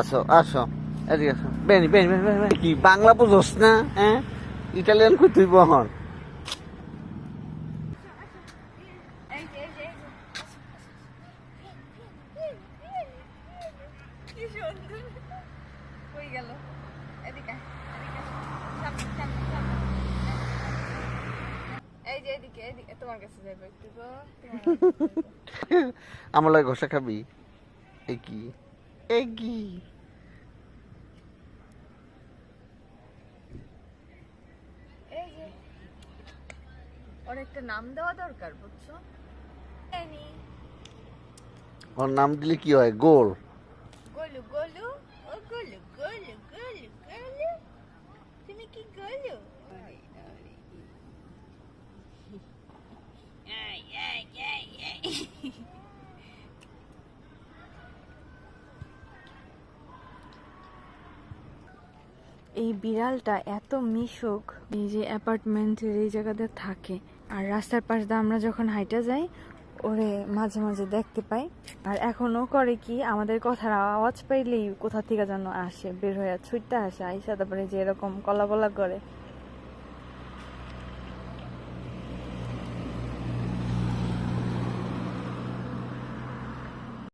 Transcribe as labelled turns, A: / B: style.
A: আসো আসো, এদিকে আসো। বেনি বেনি বেনি বেনি, বেনি। কি বাংলা বুঝোস না? হ্যাঁ, ইটালিয়ান কই তুই বহন?
B: এই যে এই যে এই যে কি সুন্দর কই গেল এদিকে এদিকে সামনে সামনে সামনে এই যে এদিকে এদিকে তোমার কাছে যাইবো একটু গো তোমার কাছে যাইবো।
A: আমার লাগে ঘষা খাবি? এই কি, এই কি?
B: এই যে ওর একটা নাম দেওয়া দরকার বুঝছো এনি
A: ওর নাম দিলে কি হয়? গোল।
B: গোলু গোলু ও গোলু গোলু গোলু গোলু তুমি কি গোলু আরে আরে এই এই এই এই এই বিড়ালটা এত মিশুক, এই যে অ্যাপার্টমেন্টের এই জায়গাতে থাকে আর রাস্তার পাশ দিয়ে আমরা যখন হাইটা যাই ওরে মাঝে মাঝে দেখতে পাই। আর এখনো করে কি আমাদের কথার আওয়াজ পাইলেই কোথা থেকে যেন আসে, বের হয়ে ছুটতে আসে, আইসা তারপরে যে এরকম কলা কলা করে।